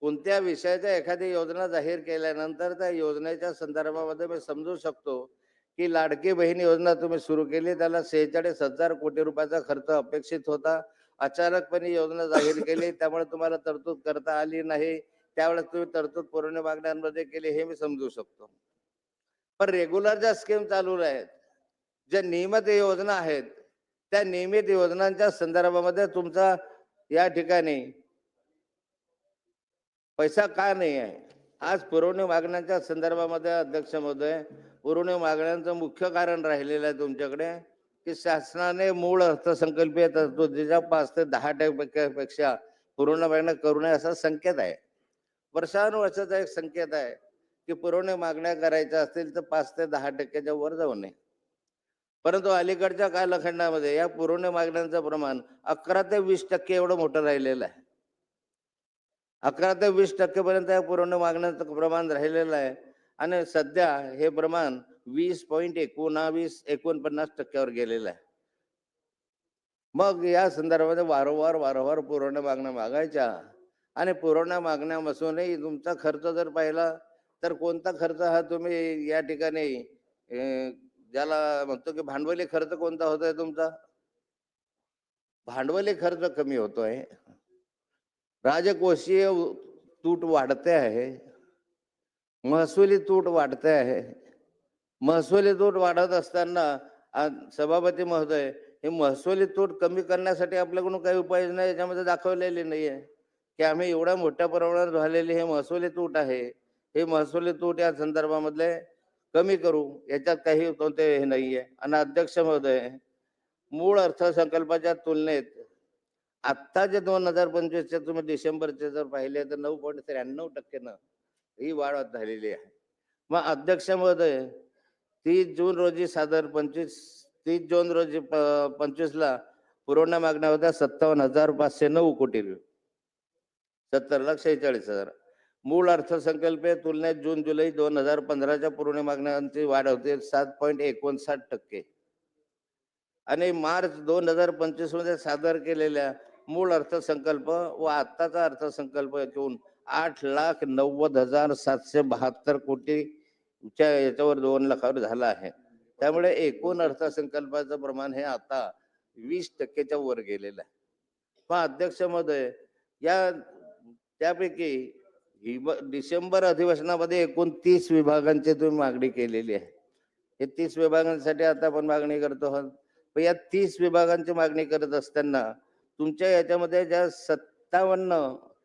कोणत्या विषयाच्या एखादी योजना जाहीर केल्यानंतर त्या योजनेच्या संदर्भामध्ये मी समजू शकतो, की लाडकी बहीण योजना तुम्ही सुरू केली, त्याला 46,000 कोटी रुपयाचा खर्च अपेक्षित होता. अचानकपणे योजना जाहीर केली, त्यामुळे तुम्हाला तरतूद करता आली नाही. त्यावेळेस तुम्ही तरतूद पुरवणी मागण्यांमध्ये केली, हे मी समजू शकतो. पण रेग्युलर ज्या स्कीम चालू आहेत, ज्या नियमित योजना आहेत, त्या नियमित योजनांच्या संदर्भामध्ये तुमचा या ठिकाणी पैसा का नाही आहे? आज पुरवणी मागण्यांच्या संदर्भामध्ये अध्यक्ष महोदय, पुरवणी मागण्यांचं मुख्य कारण राहिलेलं आहे तुमच्याकडे, की शासनाने मूळ अर्थसंकल्पीय तरतुदीच्या 5 ते 10% पेक्षा पुरवणी मागण्या करू नये असा संकेत आहे. वर्षानुवर्षाचा एक संकेत आहे, की पुरवणी मागण्या करायच्या असतील तर 5 ते 10% वर जाऊ नये. परंतु अलीकडच्या कालखंडामध्ये या पुरवणी मागण्यांचं प्रमाण 11 ते 20% एवढं मोठं राहिलेलं आहे. 11 ते 20% पर्यंत या पुरवणी मागण्यांचं प्रमाण राहिलेलं आहे आणि सध्या हे प्रमाण 20.19-49% वर गेलेलं आहे. मग या संदर्भामध्ये वारंवार पुरवण्या मागण्या मागायच्या आणि पुरवण्या मागण्यापासूनही तुमचा खर्च जर पाहिला तर कोणता खर्च हा तुम्ही या ठिकाणी ज्याला म्हणतो की भांडवली खर्च कोणता होतोय तुमचा? भांडवली खर्च कमी होतोय. राजकोषीय तूट वाढते आहे. महसुली तूट वाढते आहे. महसुली तूट वाढत असताना सभापती महोदय, हे महसुली तूट कमी करण्यासाठी आपल्याकडून काही उपाययोजना याच्यामध्ये दाखवलेली नाहीये, की आम्ही एवढ्या मोठ्या प्रमाणात झालेली हे महसुली तूट आहे. हे महसुली तूट या संदर्भामधले कमी करू, याच्यात काही कोणते हे नाहीये. आणि अध्यक्ष महोदय, मूळ अर्थसंकल्पाच्या तुलनेत आत्ता जे 2025चे तुम्ही डिसेंबरचे जर पाहिले तर 9.93% ही वाढ झालेली आहे. मग अध्यक्ष महोदय, 30 जून रोजी सादर 30 जून रोजी 25ला पुरवण्या मागण्या होत्या 57,509 कोटी रुपये. 70,46,000. मूळ अर्थसंकल्पीय तुलनेत जून जुलै 2015च्या पुरवणी मागण्यांची वाढ होते 7.59%. आणि मार्च 2025 मध्ये सादर केलेल्या मूळ अर्थसंकल्प व आत्ताचा अर्थसंकल्प घेऊन 8,90,772 कोटीच्या याच्यावर 2 लाखावर झाला आहे. त्यामुळे एकूण अर्थसंकल्पाचं प्रमाण हे आता 20%च्या वर गेलेलं आहे. पण अध्यक्ष महोदय, या त्यापैकी डिसेंबर अधिवेशनामध्ये एकूण 30 विभागांची तुम्ही मागणी केलेली आहे. हे 30 विभागांसाठी आता आपण मागणी करतो आहोत. पण या 30 विभागांची मागणी करत असताना तुमच्या याच्यामध्ये ज्या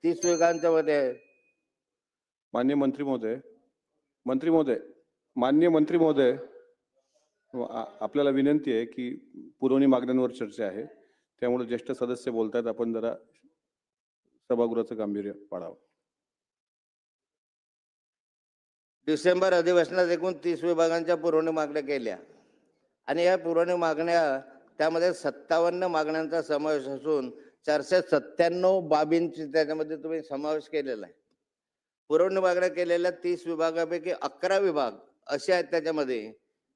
30 विभागांच्या मध्ये माननीय मंत्री महोदय, माननीय मंत्री महोदय, आपल्याला विनंती आहे की पुरवणी मागण्यांवर चर्चा आहे, त्यामुळे ज्येष्ठ सदस्य बोलतात, आपण जरा सभागृहाचं गांभीर्य पाळावं. डिसेंबर अधिवेशनात एकूण 30 विभागांच्या पुरवणी मागण्या केल्या आणि या पुरवणी मागण्या त्यामध्ये 57 मागण्यांचा समावेश असून 497 बाबींची त्याच्यामध्ये तुम्ही समावेश केलेला आहे. पुरवणी मागण्या केलेल्या 30 विभागापैकी 11 विभाग असे आहेत त्याच्यामध्ये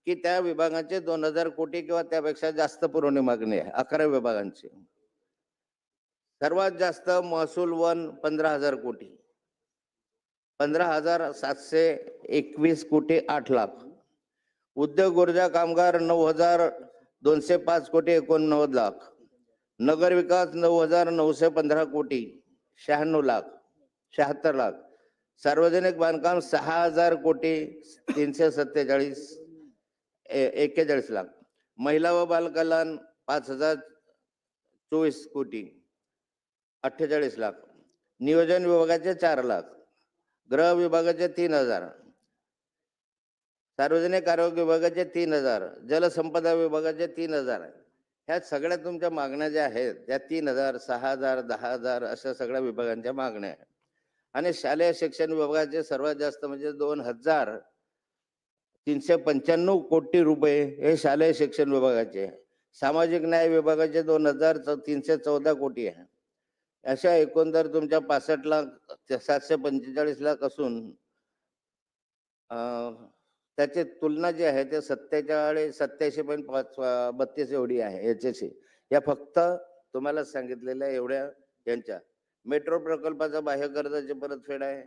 की त्या विभागांचे 2,000 कोटी किंवा त्यापेक्षा जास्त पुरवणी मागणी आहे. 11 विभागांची. सर्वात जास्त महसूल वन 15,000 कोटी, 15,721 कोटी 8 लाख. उद्योग ऊर्जा कामगार 9,205 कोटी 89 लाख. नगर विकास 9,915 कोटी 96 लाख 76 लाख. सार्वजनिक बांधकाम 6,000 कोटी 347 लाख. महिला व बालकल्याण 5,024 कोटी 48 लाख. नियोजन विभागाचे 4 लाख. गृह विभागाचे 3,000. सार्वजनिक आरोग्य विभागाचे 3,000. जलसंपदा विभागाचे 3,000. ह्या सगळ्या तुमच्या मागण्या ज्या आहेत त्या 3,000, 6,000, 10,000 अशा सगळ्या विभागांच्या मागण्या आहेत. आणि शालेय शिक्षण विभागाचे सर्वात जास्त म्हणजे 2,395 कोटी रुपये हे शालेय शिक्षण विभागाचे. सामाजिक न्याय विभागाचे 2,314 कोटी आहे. अशा एकंदर तुमच्या 65,745 लाख असून त्याची तुलना जी आहे ते 87.32 एवढी आहे याच्याशी. या फक्त तुम्हाला सांगितलेल्या एवढ्या यांच्या. मेट्रो प्रकल्पाचा बाह्य कर्जाची परतफेड आहे.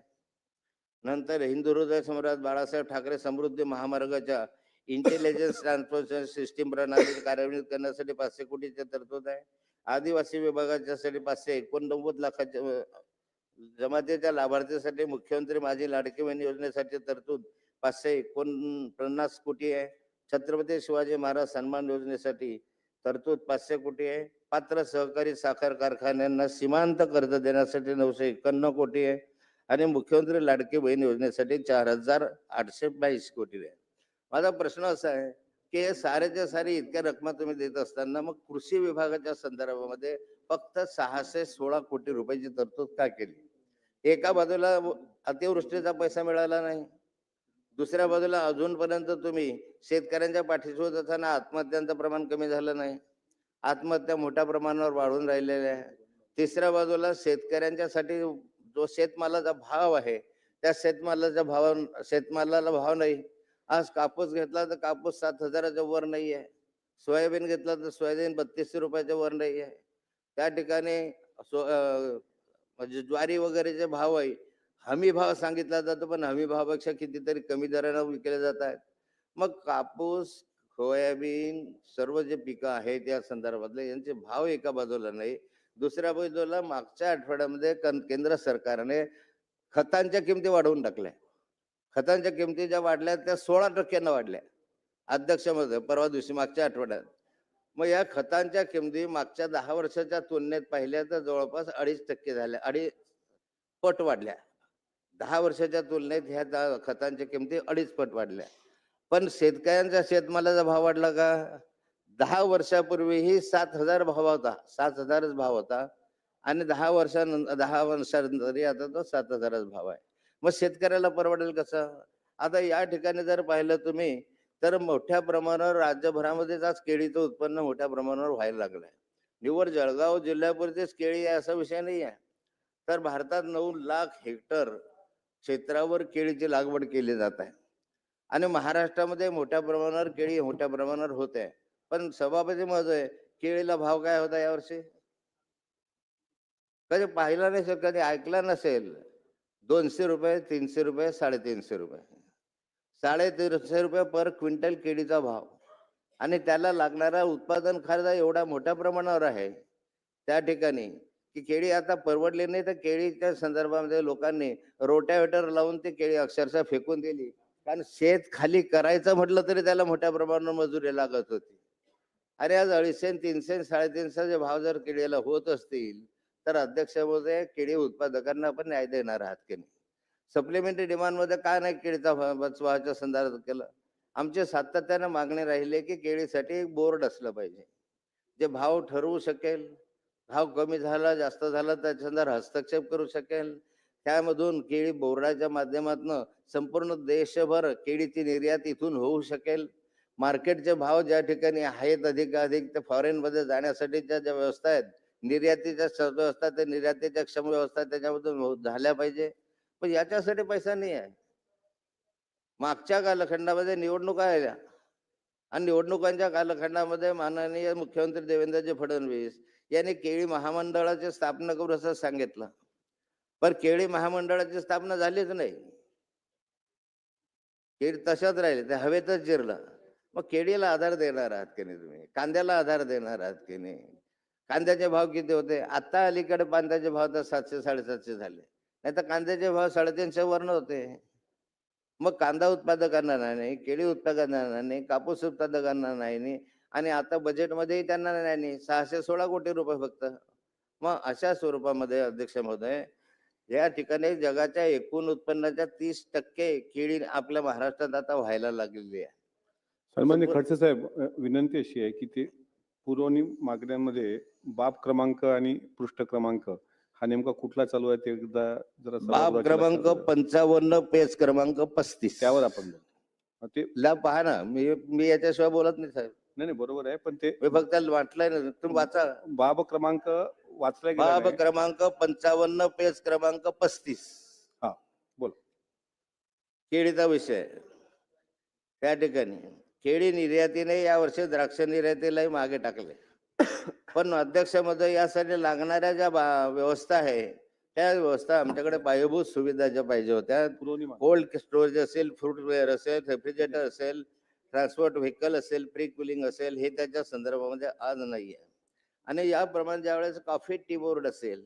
नंतर हिंदू हृदय सम्राट बाळासाहेब ठाकरे समृद्धी महामार्गाच्या इंटेलिजन्स ट्रान्सफर सिस्टीम प्रणाली कार्यान्वित करण्यासाठी 500 कोटीची तरतूद आहे. आदिवासी विभागाच्यासाठी 589 लाखाच्या जमातीच्या लाभार्थीसाठी मुख्यमंत्री माझी लाडकी बहीण योजनेसाठी तरतूद 549 कोटी आहे. छत्रपती शिवाजी महाराज सन्मान योजनेसाठी तरतूद 500 कोटी आहे. पात्र सहकारी साखर कारखान्यांना सीमांत कर्ज देण्यासाठी 951 कोटी आहे. आणि मुख्यमंत्री लाडकी बहीण योजनेसाठी 4,822 कोटी आहे. माझा प्रश्न असा आहे की हे सारेच्या सारे इतक्या रकमा तुम्ही देत असताना मग कृषी विभागाच्या संदर्भामध्ये फक्त 616 कोटी रुपयाची तरतूद का केली? एका बाजूला अतिवृष्टीचा पैसा मिळाला नाही, दुसऱ्या बाजूला अजूनपर्यंत तुम्ही शेतकऱ्यांच्या पाठीशी होत असताना आत्महत्यांचं प्रमाण कमी झालं नाही, आत्महत्या मोठ्या प्रमाणावर वाढून राहिलेल्या आहे. तिसऱ्या बाजूला शेतकऱ्यांच्यासाठी जो शेतमालाचा भाव आहे त्या शेतमालाला भाव नाही. आज कापूस घेतला तर कापूस 7,000च्या वर नाही आहे, सोयाबीन घेतला तर सोयाबीन 3200 रुपयाच्या वर नाही आहे. त्या ठिकाणी म्हणजे ज्वारी वगैरेचे भाव आहे, हमी भाव सांगितला जातो पण हमी भावापेक्षा कितीतरी कमी दराने विकले जात आहेत. मग कापूस, सोयाबीन सर्व जे पिकं आहेत त्या संदर्भातले यांचे भाव एका बाजूला नाही, दुसऱ्या बाजूला मागच्या आठवड्यामध्ये केंद्र सरकारने खतांच्या किमती वाढवून टाकल्या. खतांच्या किमती ज्या वाढल्या त्या 16% वाढल्या अध्यक्षमध्ये परवा दिवशी मागच्या आठवड्यात. मग या खतांच्या किमती मागच्या 10 वर्षाच्या तुलनेत पाहिल्या तर जवळपास 2.5% झाल्या, 2.5 पट वाढल्या. 10 वर्षाच्या तुलनेत ह्या खतांच्या किमती 2.5 पट वाढल्या. पण शेतकऱ्यांच्या शेतमालाचा भाव वाढला का? 10 वर्षापूर्वीही 7,000 भाव होता, 7,000च भाव होता आणि 10 वर्षानंतर आता तो 7,000च भाव आहे. मग शेतकऱ्याला परवडेल कसं? आता या ठिकाणी जर पाहिलं तुम्ही तर मोठ्या प्रमाणावर राज्यभरामध्येच आज केळीचं उत्पन्न मोठ्या प्रमाणावर व्हायला लागलंय. निव्वळ जळगाव जिल्ह्यापुरतीच केळी आहे असा विषय नाही आहे. तर भारतात 9 लाख हेक्टर क्षेत्रावर केळीची लागवड केली जात आहे आणि महाराष्ट्रामध्ये मोठ्या प्रमाणावर केळी मोठ्या प्रमाणावर होत आहे. पण सभापती महोदय, केळीला भाव काय होता यावर्षी? कधी पाहिला नसेल, कधी ऐकला नसेल. 200 रुपये, 300 रुपये, 350 रुपये, 350 रुपये पर क्विंटल केळीचा भाव आणि त्याला लागणारा उत्पादन खर्च एवढा मोठ्या प्रमाणावर आहे त्या ठिकाणी की केळी आता परवडली नाही. तर केळीच्या संदर्भामध्ये लोकांनी रोटावेटर लावून ते केळी अक्षरशः फेकून दिली, कारण शेत खाली करायचं म्हटलं तरी त्याला मोठ्या प्रमाणावर मजुरी लागत होती. अरे आज 250, 300, 350 भाव जर केळीला होत असतील तर अध्यक्ष महोदय, केळी उत्पादकांना आपण न्याय देणार आहात की नाही? सप्लिमेंटरी डिमांड मध्ये काय नाही केळीचा भावाच्या संदर्भात केलं? आमचे सातत्यानं मागणी राहिले की केळीसाठी एक बोर्ड असलं पाहिजे जे भाव ठरवू शकेल, भाव कमी झाला जास्त झाला त्याच्या संदर्भात हस्तक्षेप करू शकेल. त्यामधून केळी बोर्डाच्या माध्यमातून संपूर्ण देशभर केळीची निर्यात इथून होऊ शकेल. मार्केटचे भाव ज्या ठिकाणी आहेत अधिकाधिक ते फॉरेन मध्ये जाण्यासाठीच्या ज्या व्यवस्था आहेत, निर्यातीच्या व्यवस्था, त्या निर्यातीच्या क्षम व्यवस्था त्याच्यामधून झाल्या पाहिजे. पण याच्यासाठी पैसा नाही आहे. मागच्या कालखंडामध्ये निवडणुका आल्या आणि निवडणुकांच्या कालखंडामध्ये माननीय मुख्यमंत्री देवेंद्रजी फडणवीस यांनी केळी महामंडळाची स्थापना करू असं सांगितलं, पण केळी महामंडळाची स्थापना झालीच नाही. केळी तशाच राहिले, ते हवेतच जिरलं. मग केळीला आधार देणार आहात की नाही तुम्ही? कांद्याला आधार देणार आहात की नाही? कांद्याचे भाव किती होते? आता अलीकडे कांद्याचे भाव तर 700, 750 झाले, नाही तर कांद्याचे भाव 350 वरनं होते. मग कांदा उत्पादकांना नाही, केळी उत्पादकांना नाही, कापूस उत्पादकांना नाही आणि आता बजेटमध्येही त्यांना नाही, 616 कोटी रुपये फक्त. मग अशा स्वरूपामध्ये अध्यक्ष महोदय, या ठिकाणी जगाच्या एकूण उत्पन्नाच्या 30% केळी आपल्या महाराष्ट्रात आता व्हायला लागलेली आहे. सन्मान्य खडसे साहेब, विनंती अशी आहे की ते पुरवणी मागण्यांमध्ये बाब क्रमांक आणि पृष्ठ क्रमांक हा नेमका कुठला चालू आहे ते एकदा जरा बाब क्रमांक 55, पेज क्रमांक 35 त्यावर आपण बोलू. ते ला पहा ना, मी याच्याशिवाय बोलत नाही साहेब. नाही बरोबर आहे, पण ते मी फक्त वाटलंय ना, तुम्ही वाचा. बाब क्रमांक वाचला गेला बाब नाही. क्रमांक 55, पेज क्रमांक 35. हा बोल. केळीचा विषय त्या ठिकाणी केळी निर्यातीने यावर्षी द्राक्ष निर्यातीलाही मागे टाकले. पण अध्यक्ष महोदय, यासाठी लागणाऱ्या ज्या व्यवस्था आहे ह्या व्यवस्था आमच्याकडे पायाभूत सुविधा ज्या पाहिजे होत्या, पुरवणी मागणी. कोल्ड स्टोरेज असेल, फूडवेअर असेल, रेफ्रिजरेटर असेल, ट्रान्सपोर्ट व्हेकल असेल, प्री कुलिंग असेल, हे त्याच्या संदर्भामध्ये आज नाहीये. आणि याप्रमाणे ज्यावेळेस कॉफी टी बोर्ड असेल,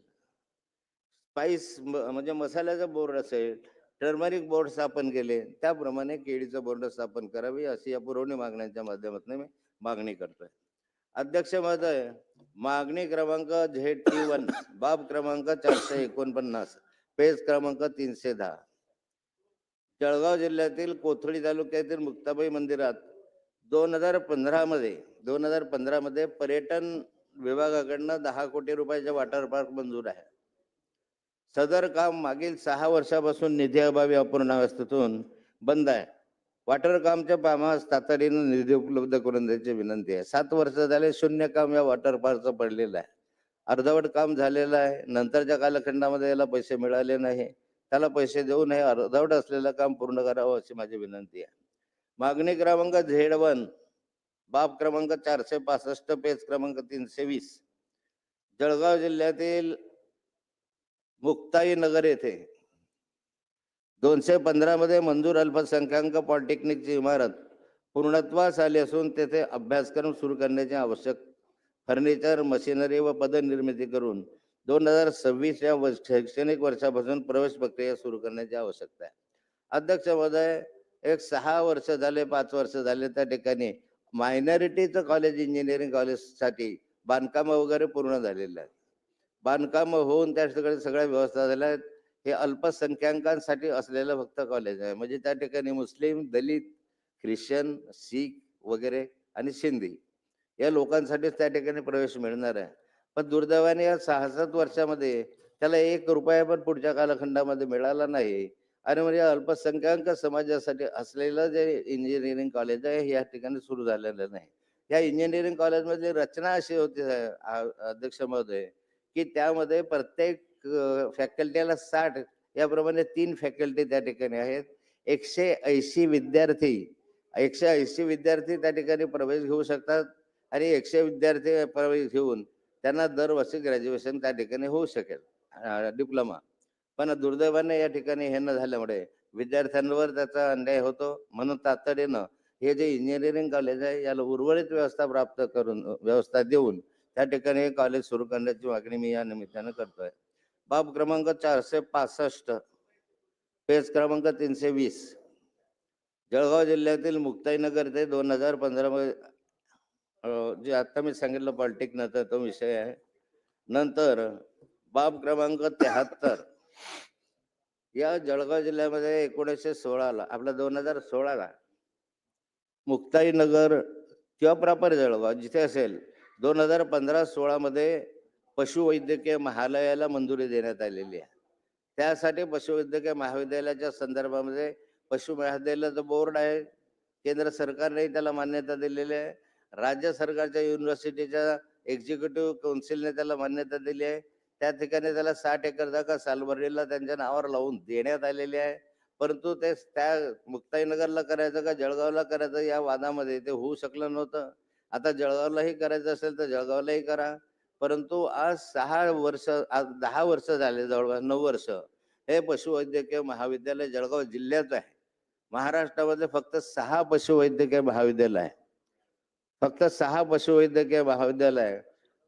स्पाइस म्हणजे मसाल्याचा बोर्ड असेल, टर्मरिक बोर्ड स्थापन केले, त्याप्रमाणे केळीचं बोर्ड स्थापन करावी अशी या पुरवणी मागण्यांच्या माध्यमातून मी मागणी करतोय. अध्यक्ष महोदय, मागणी क्रमांक ZT1 बाब क्रमांक 449, पेज क्रमांक 310. जळगाव जिल्ह्यातील कोथळी तालुक्यातील मुक्ताबाई मंदिरात 2015 मध्ये पर्यटन विभागाकडनं 10 कोटी रुपयाचे वॉटर पार्क मंजूर आहे. सदर काम मागील 6 वर्षापासून निधी अभावी अपूर्णावस्थेतून बंद आहे. वॉटर कामच्या कामास तातडीनं निधी उपलब्ध करून द्यायची विनंती आहे. 7 वर्ष झाले शून्य काम या वॉटर पार्कचं पडलेलं आहे. अर्धवट काम झालेलं आहे. नंतरच्या कालखंडामध्ये याला पैसे मिळाले नाही. त्याला पैसे देऊ नये, अर्धवट असलेलं काम पूर्ण करावं अशी माझी विनंती आहे. मागणी क्रमांक Z1 बाब क्रमांक 465, पेज क्रमांक 320. जळगाव जिल्ह्यातील मुक्ताई नगर येथे 215 मध्ये मंजूर अल्पसंख्याक पॉलिटेक्निकची इमारत पूर्णत्वास आली असून तेथे अभ्यासक्रम सुरू करण्याचे आवश्यक फर्निचर, मशिनरी व पदनिर्मिती करून 2026 या शैक्षणिक वर्षापासून प्रवेश प्रक्रिया सुरू करण्याची आवश्यकता आहे. अध्यक्ष महोदय, एक 6 वर्ष झाले, 5 वर्ष झाले त्या ठिकाणी मायनॉरिटीचं कॉलेज, इंजिनिअरिंग कॉलेजसाठी बांधकाम वगैरे पूर्ण झालेलं आहे. बांधकाम होऊन त्या ठिकाणी सगळ्या व्यवस्था झाल्या आहेत. हे अल्पसंख्याकांसाठी असलेलं फक्त कॉलेज आहे. म्हणजे त्या ठिकाणी मुस्लिम, दलित, ख्रिश्चन, शीख वगैरे आणि सिंधी या लोकांसाठीच त्या ठिकाणी प्रवेश मिळणार आहे. पण दुर्दैवाने या 6-7 वर्षामध्ये त्याला 1 रुपया पण पुढच्या कालखंडामध्ये मिळाला नाही. आणि म्हणजे अल्पसंख्याक समाजासाठी असलेलं जे इंजिनिअरिंग कॉलेज आहे, या ठिकाणी सुरू झालेलं नाही. या इंजिनिअरिंग कॉलेजमधली रचना अशी होती अध्यक्ष महोदय, की त्यामध्ये प्रत्येक फॅकल्टीला 60 याप्रमाणे 3 फॅकल्टी त्या ठिकाणी आहेत. 180 विद्यार्थी त्या ठिकाणी प्रवेश घेऊ शकतात आणि 100 विद्यार्थी प्रवेश घेऊन त्यांना दरवर्षी ग्रॅज्युएशन त्या ठिकाणी होऊ शकेल, डिप्लोमा. पण दुर्दैवाने या ठिकाणी हे न झाल्यामुळे विद्यार्थ्यांवर त्याचा अन्याय होतो. म्हणून तातडीनं हे जे इंजिनिअरिंग कॉलेज आहे याला उर्वरित व्यवस्था देऊन त्या ठिकाणी हे कॉलेज सुरू करण्याची मागणी मी या निमित्तानं करतोय. बाब क्रमांक 465, पेज क्रमांक 320. जळगाव जिल्ह्यातील मुक्ताईनगर ते 2015 मध्ये जे आता मी सांगितलं पॉलिटेक्निकचा तो विषय आहे. नंतर बाब क्रमांक 73. या जळगाव जिल्ह्यामध्ये 1916ला आपला 2016ला मुक्ताईनगर किंवा प्रॉपर जळगाव जिथे असेल 2015-16 मध्ये पशुवैद्यकीय महाविद्यालयाला मंजुरी देण्यात आलेली आहे. त्यासाठी पशुवैद्यकीय महाविद्यालयाच्या संदर्भामध्ये पशु महाविद्यालयाचं बोर्ड आहे. केंद्र सरकारने त्याला मान्यता दिलेली आहे. राज्य सरकारच्या युनिव्हर्सिटीच्या एक्झिक्युटिव्ह काउन्सिलने त्याला मान्यता दिली आहे. त्या ठिकाणी त्याला 60 एकर जागा सालबर्डीला त्यांच्या नावावर लावून देण्यात आलेली आहे. परंतु ते त्या मुक्ताईनगरला करायचं का जळगावला करायचं या वादामध्ये ते होऊ शकलं नव्हतं. आता जळगावलाही करायचं असेल तर जळगावलाही करा. परंतु आज 10 वर्ष झाले, जवळपास 9 वर्ष हे पशुवैद्यकीय महाविद्यालय जळगाव जिल्ह्यात आहे. महाराष्ट्रामध्ये फक्त 6 पशुवैद्यकीय महाविद्यालय आहे. फक्त 6 पशुवैद्यकीय महाविद्यालय आहे.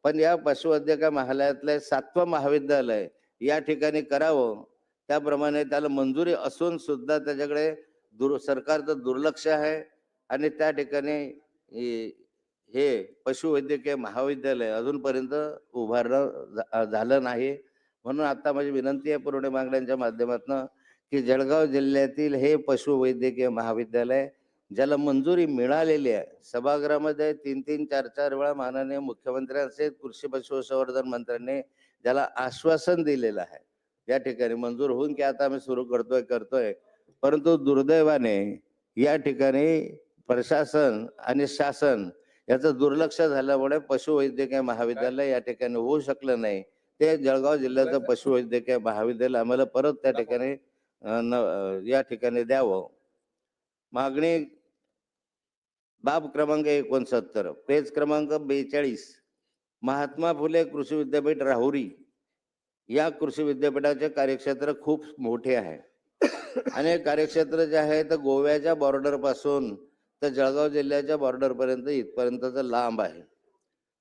पण या पशुवैद्यकीय महाविद्यालयातले 7वं महाविद्यालय या ठिकाणी करावं, त्याप्रमाणे त्याला मंजुरी असून सुद्धा त्याच्याकडे सरकारचं दुर्लक्ष आहे. आणि त्या ठिकाणी हे पशुवैद्यकीय महाविद्यालय अजूनपर्यंत उभारणं झालं नाही. म्हणून आता माझी विनंती आहे पुरवणी मागण्यांच्या माध्यमातून की जळगाव जिल्ह्यातील हे पशुवैद्यकीय महाविद्यालय ज्याला मंजुरी मिळालेली आहे, सभागृहामध्ये 3-3, 4-4 वेळा माननीय मुख्यमंत्र्यांचे कृषी पशुसंवर्धन मंत्र्यांनी ज्याला आश्वासन दिलेलं आहे, या ठिकाणी मंजूर होऊन की आता आम्ही सुरू करतोय. परंतु दुर्दैवाने या ठिकाणी प्रशासन आणि शासन याचं दुर्लक्ष झाल्यामुळे पशुवैद्यकीय महाविद्यालय या ठिकाणी होऊ शकलं नाही. ते जळगाव जिल्ह्याचं पशुवैद्यकीय महाविद्यालय आम्हाला परत त्या ठिकाणी या ठिकाणी द्यावं. मागणी बाब क्रमांक 69, पेज क्रमांक 42. महात्मा फुले कृषी विद्यापीठ राहुरी या कृषी विद्यापीठाचे कार्यक्षेत्र खूप मोठे आहे आणि हे कार्यक्षेत्र जे आहे तर गोव्याच्या बॉर्डर पासून तर जळगाव जिल्ह्याच्या बॉर्डर पर्यंत इथपर्यंतच लांब आहे.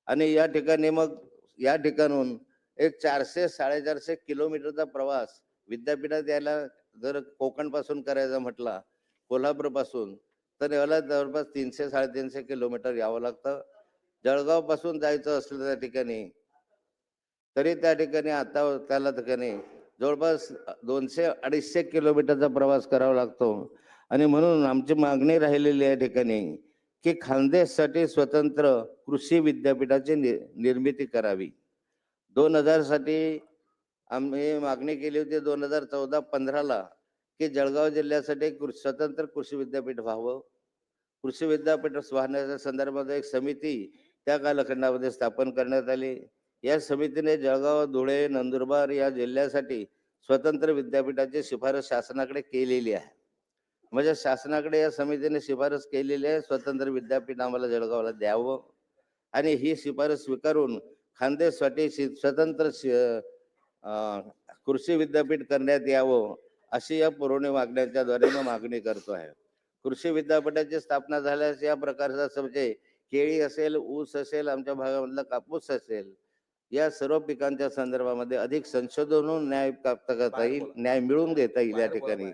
आणि या ठिकाणी मग या ठिकाणून एक 400-450 किलोमीटरचा प्रवास विद्यापीठात यायला जर कोकण पासून करायचा म्हटला, कोल्हापूर पासून, तर याला जवळपास 300-350 किलोमीटर यावं लागतं. जळगाव पासून जायचं असलं त्या ठिकाणी तरी त्या ठिकाणी आता त्याला ठिकाणी जवळपास 200-250 किलोमीटरचा प्रवास करावा लागतो. आणि म्हणून आमची मागणी राहिलेली आहे ठिकाणी की खानदेशसाठी स्वतंत्र कृषी विद्यापीठाची निर्मिती करावी. 2000 साठी आम्ही मागणी केली होती 2014-15ला की जळगाव जिल्ह्यासाठी एक स्वतंत्र कृषी विद्यापीठ व्हावं. कृषी विद्यापीठ वाहण्याच्या संदर्भात एक समिती त्या कालखंडामध्ये स्थापन करण्यात आली. या समितीने जळगाव, धुळे, नंदुरबार या जिल्ह्यासाठी स्वतंत्र विद्यापीठाची शिफारस शासनाकडे केलेली आहे. म्हणजे शासनाकडे या समितीने शिफारस केलेली आहे, स्वतंत्र विद्यापीठ आम्हाला जळगावला द्यावं आणि ही शिफारस स्वीकारून खानदेशसाठी स्वतंत्र कृषी विद्यापीठ करण्यात यावं, अशी या पुरवणी मागण्यांच्या द्वारे मी मागणी करतो आहे. कृषी विद्यापीठाची स्थापना झाल्यास या प्रकारचा म्हणजे केळी असेल, ऊस असेल, आमच्या भागामधला कापूस असेल, या सर्व पिकांच्या संदर्भामध्ये अधिक संशोधन होऊन न्याय प्राप्त करता येईल, न्याय मिळवून देता येईल या ठिकाणी.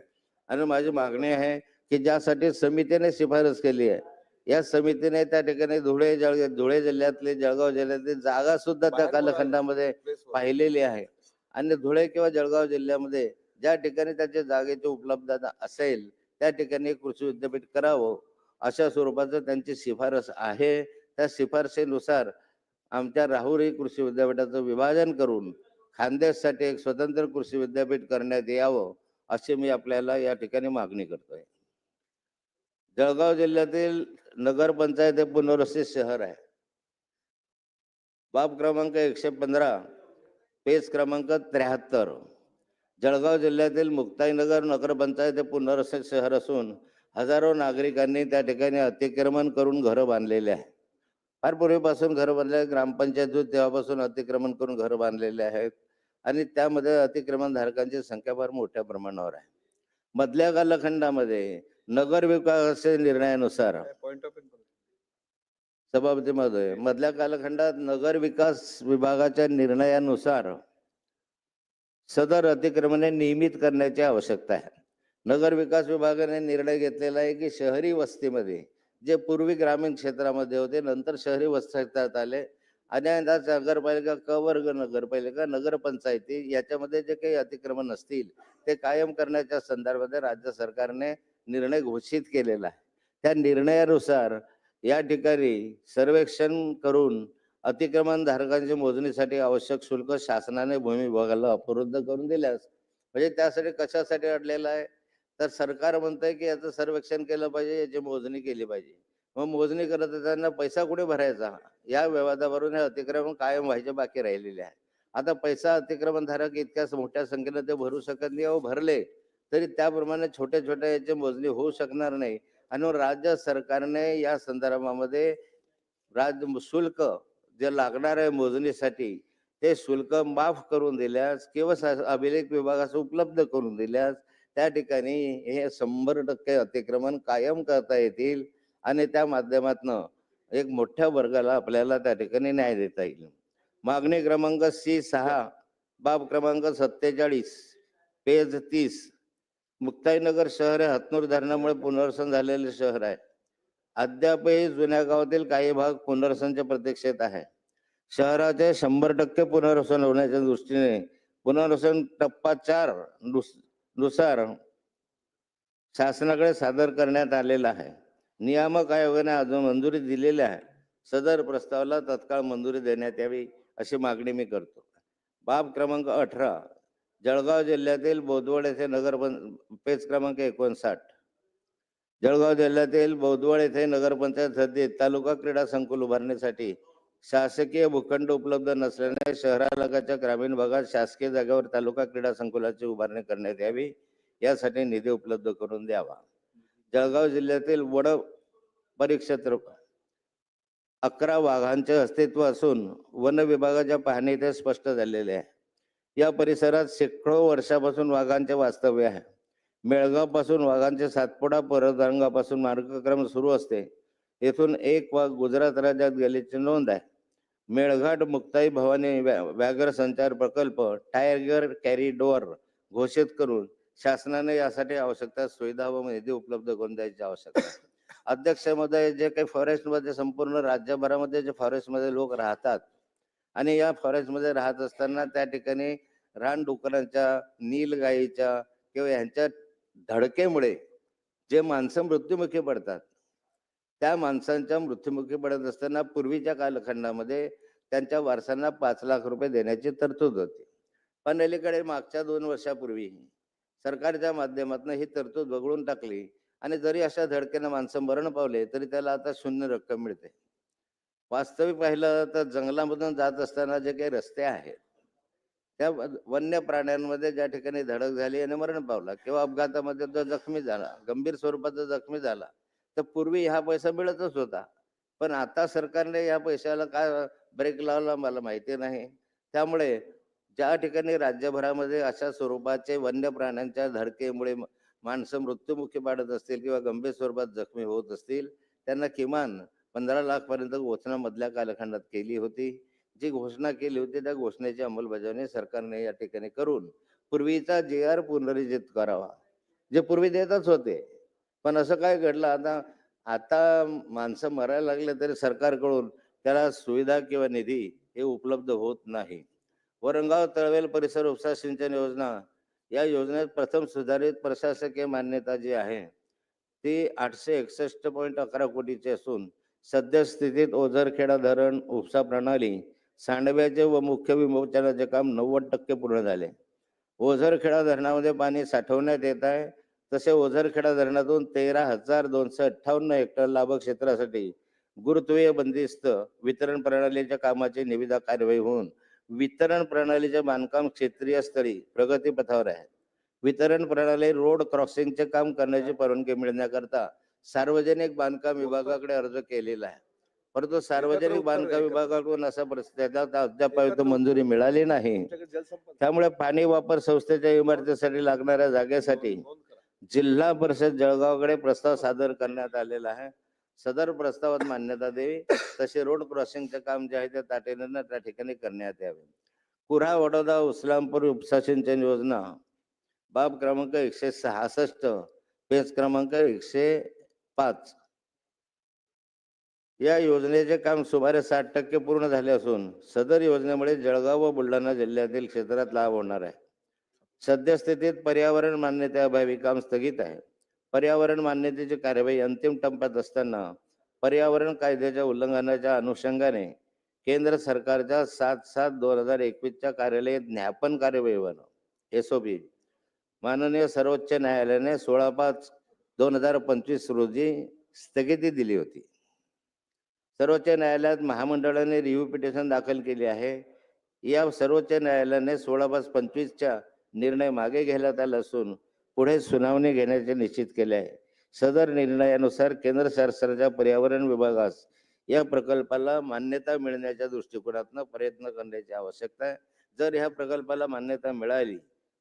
आणि माझी मागणी आहे की ज्यासाठी समितीने शिफारस केली आहे, या समितीने त्या ठिकाणी धुळे जिल्ह्यातली, जळगाव जिल्ह्यातली जागा सुद्धा त्या कालखंडामध्ये पाहिलेली आहे. आणि धुळे किंवा जळगाव जिल्ह्यामध्ये ज्या ठिकाणी त्याच्या जागेची उपलब्धता असेल त्या ठिकाणी कृषी विद्यापीठ करावं, अशा स्वरूपाचं त्यांची शिफारस आहे. त्या शिफारशीनुसार आमच्या राहुरी कृषी विद्यापीठाचं विभाजन करून खानदेशसाठी एक स्वतंत्र कृषी विद्यापीठ करण्यात यावं, अशी मी आपल्याला या ठिकाणी मागणी करतोय. जळगाव जिल्ह्यातील नगरपंचायत हे पुनर्वसित शहर आहे. बाब क्रमांक 115, पेज क्रमांक 73. जळगाव जिल्ह्यातील मुक्ताईनगर नगरपंचायत हे पुनर्वसित शहर असून हजारो नागरिकांनी त्या ठिकाणी अतिक्रमण करून घरं बांधलेले आहे. फार पूर्वीपासून घरं बांधले, ग्रामपंचायत होती तेव्हापासून अतिक्रमण करून घरं बांधलेले आहेत आणि त्यामध्ये अतिक्रमण धारकांची संख्या फार मोठ्या प्रमाणावर आहे. मधल्या कालखंडामध्ये नगर विकासाच्या निर्णयानुसार सभापती महोदय, मधल्या कालखंडात नगर विकास विभागाच्या निर्णयानुसार सदर अतिक्रमणे नियमित करण्याची आवश्यकता आहे. नगर विकास विभागाने निर्णय घेतलेला आहे की शहरी वस्तीमध्ये जे पूर्वी ग्रामीण क्षेत्रामध्ये होते नंतर शहरी वस्तीत आले आणि आता नगरपालिका क वर्ग नगरपालिका नगरपंचायती याच्यामध्ये जे काही अतिक्रमण असतील ते कायम करण्याच्या संदर्भात राज्य सरकारने निर्णय घोषित केलेला आहे. त्या निर्णयानुसार या ठिकाणी सर्वेक्षण करून अतिक्रमण धारकांच्या मोजणीसाठी आवश्यक शुल्क शासनाने भूमी विभागाला उपलब्ध करून दिल्यास, म्हणजे त्यासाठी कशासाठी अडलेलं आहे तर सरकार म्हणतंय की याचं सर्वेक्षण केलं पाहिजे, याची मोजणी केली पाहिजे. मग मोजणी करत असताना पैसा कुठे भरायचा, या विवादावरून हे अतिक्रमण कायम व्हायचे बाकी राहिलेले आहे. आता पैसा अतिक्रमण धारक इतक्या मोठ्या संख्येने ते भरू शकत नाही, भरले तरी त्याप्रमाणे छोट्या छोट्या याची मोजणी होऊ शकणार नाही. आणि राज्य सरकारने या संदर्भामध्ये राज्य शुल्क जे लागणार आहे मोजणीसाठी ते शुल्क माफ करून दिल्यास किंवा अभिलेख विभागास उपलब्ध करून दिल्यास त्या ठिकाणी हे 100% अतिक्रमण कायम करता येतील आणि त्या माध्यमातून एक मोठ्या वर्गाला आपल्याला त्या ठिकाणी न्याय देता येईल. मागणी क्रमांक C6, बाब क्रमांक 47, पेज 30. मुक्ताईनगर शहर हे हातनूर धरणामुळे पुनर्वसन झालेले शहर आहे. अद्यापही जुन्या गावातील काही भाग पुनर्वसनाच्या प्रतीक्षेत आहे. शहराचे 100% पुनर्वसन होण्याच्या दृष्टीने पुनर्वसन टप्पा 4 नुसार शासनाकडे सादर करण्यात आलेला आहे. नियामक आयोगाने अजून मंजुरी दिलेली आहे. सदर प्रस्तावाला तत्काळ मंजुरी देण्यात यावी अशी मागणी मी करतो. बाब क्रमांक 18, जळगाव जिल्ह्यातील बोदवड येथे पेज क्रमांक 59. जळगाव जिल्ह्यातील बोदवड येथे नगरपंचायत हद्दीत तालुका क्रीडा संकुल उभारण्यासाठी शासकीय भूखंड उपलब्ध नसल्याने शहरालगतच्या ग्रामीण भागात शासकीय जागेवर तालुका क्रीडा संकुलाची उभारणी करण्यात यावी, यासाठी निधी उपलब्ध करून द्यावा. जळगाव जिल्ह्यातील वड परिक्षेत्र 11 वाघांचे अस्तित्व असून वन विभागाच्या पाहणीत स्पष्ट झालेले आहे. या परिसरात शेकडो वर्षापासून वाघांचे वास्तव्य आहे. मेळगाव पासून वाघांचे सातपुडा परतरंगापासून मार्गक्रम सुरू असते. येथून एक वाघ गुजरात राज्यात गेल्याची नोंद आहे. मेळघाट मुक्ताई भवानी व्याघ्र संचार प्रकल्प टायगर कॅरिडोर घोषित करून शासनाने यासाठी आवश्यकता सुविधा व निधी उपलब्ध करून द्यायची आवश्यकता आहे. अध्यक्ष महोदय, जे काही फॉरेस्टमध्ये संपूर्ण राज्यभरामध्ये जे फॉरेस्टमध्ये लोक राहतात आणि या फॉरेस्टमध्ये राहत असताना त्या ठिकाणी रानडुकरांच्या, नीलगाईच्या किंवा यांच्या धडकेमुळे जे माणसं मृत्युमुखी पडतात, त्या माणसांच्या मृत्युमुखी पडत असताना पूर्वीच्या कालखंडामध्ये त्यांच्या वारसांना 5 लाख रुपये देण्याची तरतूद होती. पण अलीकडे मागच्या 2 वर्षापूर्वी सरकारच्या माध्यमातून ही तरतूद वगळून टाकली आणि जरी अशा धडकेनं माणसं मरण पावले तरी त्याला आता शून्य रक्कम मिळते. वास्तविक पाहिलं तर जंगलामधून जात असताना जे काही रस्ते आहेत, त्या वन्य प्राण्यांमध्ये ज्या ठिकाणी धडक झाली आणि मरण पावला किंवा अपघातामध्ये जो जखमी झाला, गंभीर स्वरूपाचा जखमी झाला, तर पूर्वी हा पैसा मिळतच होता. पण आता सरकारने या पैशाला काय ब्रेक लावला मला माहिती नाही. त्यामुळे ज्या ठिकाणी राज्यभरामध्ये अशा स्वरूपाचे वन्य प्राण्यांच्या धडकेमुळे माणसं मृत्युमुखी पाडत असतील किंवा गंभीर स्वरूपात जखमी होत असतील, त्यांना किमान 15 लाख पर्यंत घोषणा मधल्या कालखंडात केली होती. जी घोषणा केली होती त्या घोषणेची अंमलबजावणी सरकारने या ठिकाणी करून पूर्वीचा JR पुनर्रचित करावा. जे पूर्वी देतच होते. पण असं काय घडलं आता, आता माणसं मरायला लागले तरी सरकारकडून त्याला सुविधा किंवा निधी हे उपलब्ध होत नाही. वरणगाव तळवेल परिसर उपसा सिंचन योजना, या योजनेत प्रथम सुधारित प्रशासकीय मान्यता जी आहे ती 861.11 कोटीची असून सद्यस्थितीत ओझरखेडा धरण उपसा प्रणाली, सांडव्याचे व मुख्य विमोचनाचे काम 90% पूर्ण झाले. ओझरखेडा धरणामध्ये पाणी साठवण्यात येत आहे. तसे ओझरखेडा धरणातून 13,258 हेक्टर लाभक क्षेत्रासाठी गुरुत्वीय बंदिस्त वितरण प्रणालीच्या कामाची निविदा कार्यवाही होऊन वितरण प्रणालीचे बांधकाम क्षेत्रीय स्थळी प्रगतीपथावर आहे. वितरण प्रणाली रोड क्रॉसिंगचे काम करण्याची परवानगी मिळण्याकरता सार्वजनिक बांधकाम विभागाकडे अर्ज केलेला आहे. परंतु सार्वजनिक बांधकाम विभागाकडून अशा परिस्थितीत अद्याप मंजुरी मिळाली नाही. त्यामुळे पाणी वापर संस्थेच्या इमारतीसाठी लागणाऱ्या जागेसाठी जिल्हा परिषद जळगावकडे प्रस्ताव सादर करण्यात आलेला आहे. सदर प्रस्तावात मान्यता द्यावी, तसे रोड क्रॉसिंगचे काम जे आहे ते तातडीने त्या ठिकाणी करण्यात यावे. कुऱ्हा वडोदा उस्लामपूर उपसा सिंचन योजना बाब क्रमांक 166, पेज क्रमांक 105, या योजनेचे काम सुमारे 60% पूर्ण झाले असून सदर योजनेमुळे जळगाव व बुलढाणा जिल्ह्यातील क्षेत्रात लाभ होणार आहे. सद्यस्थितीत पर्यावरण मान्यतेअभावी काम स्थगित आहे. पर्यावरण मान्यतेची कार्यवाही अंतिम टप्प्यात असताना पर्यावरण कायद्याच्या उल्लंघनाच्या अनुषंगाने केंद्र सरकारच्या 7/7/2021 कार्यालयीन ज्ञापन कार्यवाहीवर SOP माननीय सर्वोच्च न्यायालयाने 16/5/2025 रोजी स्थगिती दिली होती. सर्वोच्च न्यायालयात महामंडळाने रिव्ह्यू पिटिशन दाखल केली आहे. या सर्वोच्च न्यायालयाने 16/5/25च्या निर्णय मागे घेण्यात आला असून पुढे सुनावणी घेण्याचे निश्चित केले आहे. सदर निर्णयानुसार केंद्र शासनाच्या पर्यावरण विभागास या प्रकल्पाला मान्यता मिळण्याच्या दृष्टिकोनातून प्रयत्न करण्याची आवश्यकता आहे. जर ह्या प्रकल्पाला मान्यता मिळाली